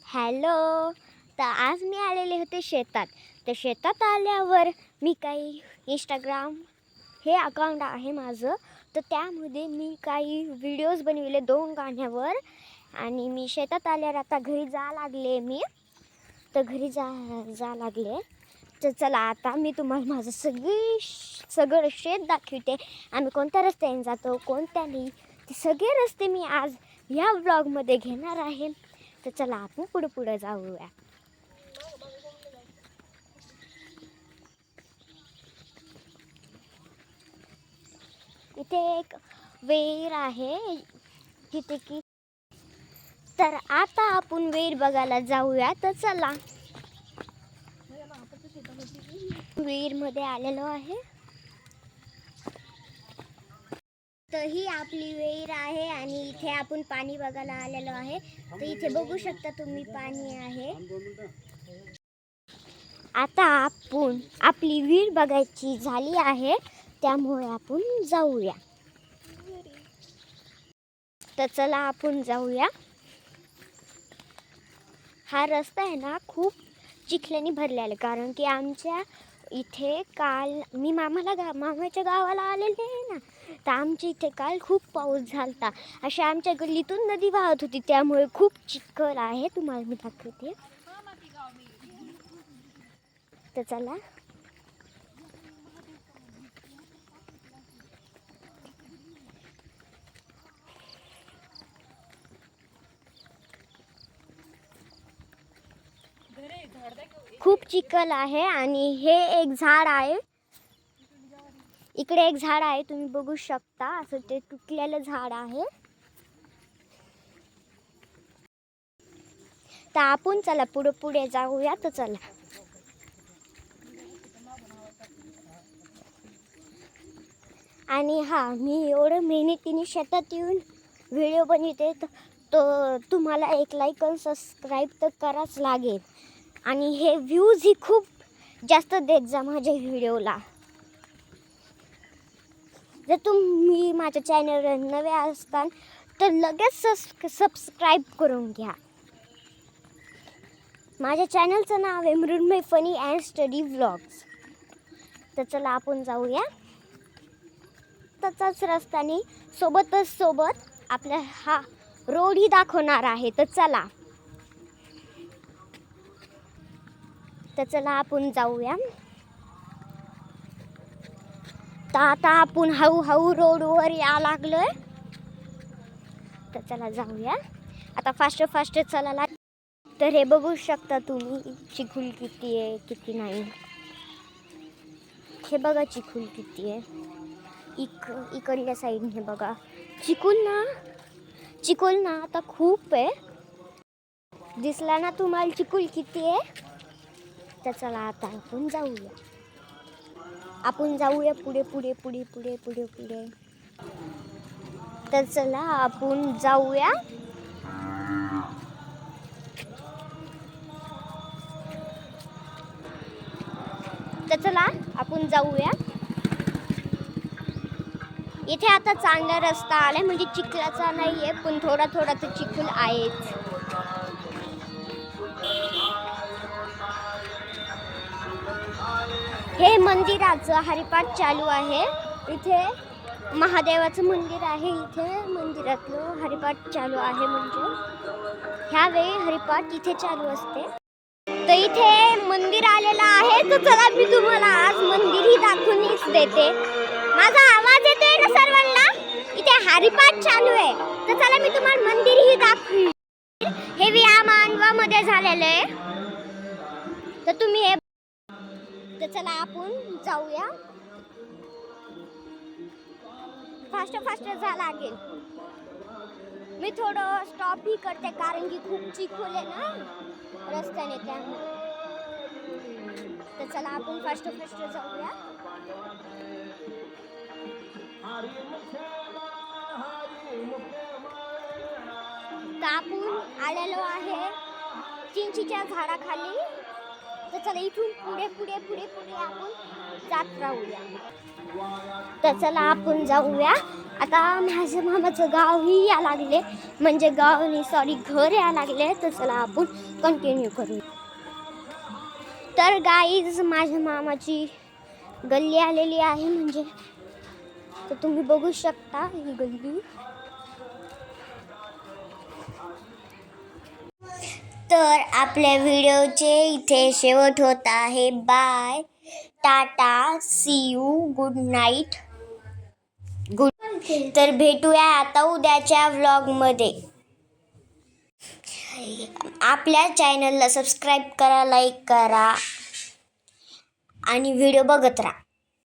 Hello. तर आज मी आलेले होते शेतात. तर शेतात आल्यावर मी काही इंस्टाग्राम हे अकाउंट आहे माझं, तर त्यामध्ये मी काही व्हिडिओज बनविले 2 गाण्यावर. आणि मी शेतात आल्यावर आता घरी लागले मी. तर घरी जा लागले. तर चला आता मी तुम्हाला माझं सगळं शेत दाखवते. आम्ही कोणत्या रस्त्याने जातो, कोणत्या नाही, ते सगळे रस्ते मी आज ह्या व्लॉगमध्ये घेणार आहे. तर चला आपण पुढे जाऊया. इथे एक विहीर आहे जिथे की, तर आता आपण विहीर बघायला जाऊया. तर चला विहीरमध्ये आलेलो आहे. तर ही आपली विहीर आहे आणि इथे आपण पाणी बघायला आलेलो आहे. तर इथे बघू शकता तुम्ही पाणी आहे. आता आपण आपली विहीर बघायची झाली आहे, त्यामुळे आपण जाऊया. तर चला आपण जाऊया. हा रस्ता आहे ना खूप चिखल्याने भरलेला, कारण की आमच्या इथे काल मी मामाच्या गावाला आलेले आहे ना, तर आमच्या इथे काल खूप पाऊस झाला. अशा आमच्या गल्लीतून नदी वाहत होती, त्यामुळे खूप चिखल आहे. तुम्हाला मी दाखवते. तर चला खूप चिखल आहे. आणि हे एक झाड आहे, इकडे एक झाड आहे, तुम्ही बघू शकता. असं ते तुटलेलं झाड आहे. तर आपण चला पुढे जाऊया. तर चला. आणि मी एवढं मेहनतीने शेतात येऊन व्हिडिओ बनवते, तर तुम्हाला एक लाईक आणि सबस्क्राईब तर करावंच लागेल. आणि हे व्ह्यूज ही खूप जास्त देत जा माझ्या व्हिडिओला. जर तुम्ही माझ्या चॅनलवर नवे असताल तर लगेच सबस्क्राईब करून घ्या. माझ्या चॅनलचं नाव आहे मृण्मय फनी अँड स्टडी व्लॉग्स. तर चला आपण जाऊया. त्याचाच रस्त्याने सोबत आपल्या हा रोडही दाखवणार आहे. तर चला आपण जाऊया. तर आता आपण हळूहळू रोडवर या लागलोय. तर चला जाऊया आता फास्ट चला. तर हे बघू शकता तुम्ही चिखल किती आहे किती नाही. हे बघा चिखल किती आहे. इकडल्या साईडने बघा चिखल ना आता खूप आहे. दिसला ना तुम्हाला चिखल किती आहे. तर चला आता आपण जाऊया पुढे. तर चला आपण जाऊया. इथे आता चांगला रस्ता आलाय, म्हणजे चिखलाचा नाहीये, पण थोडा तर चिखल आहेच. हे मंदिराचं हरिपाठ चालू आहे. इथे महादेवाचं मंदिर आहे. इथे मंदिरातलं हरिपाठ चालू आहे, म्हणजे ह्यावेळी हरिपाठ इथे चालू असते. तर इथे मंदिर आलेलं आहे. तर चला मी तुम्हाला आज मंदिरही दाखवूनच देते. माझा आवाज येतोय ना सर्वांना? इथे हरिपाठ चालू आहे. तर चला मी तुम्हाला मंदिरही दाखवू. हे विहामानवामध्ये झालेलं आहे. तर तुम्ही हे. तर चला आपण जाऊया. फास्ट जा लागेल. मी थोडं स्टॉपही करते, कारण की खूप चिखल आहे ना रस्त्याने, त्यामुळे. तर चला आपण फास्ट जाऊया. तर आपण आलेलो आहे चिंचीच्या झाडाखाली. तर चला इथून पुढे पुढे पुढे पुढे आपण जात राहूया. तर चला आपण जाऊया. आता माझ्या मामाचं गावही या लागले, म्हणजे गाव नाही सॉरी घर या लागले. तर चला आपण कंटिन्यू करू. तर गाईज माझ्या मामाची गल्ली आलेली आहे, म्हणजे तर तुम्ही बघू शकता ही गल्ली. तर आपल्या व्हिडिओचे इथे शेवट होत आहे. Bye, tata, see you, good night, good. तर भेटूया आता उद्याच्या व्लॉगमध्ये. आपल्या चॅनलला सबस्क्राईब करा, लाईक करा आणि व्हिडिओ बघत राहा.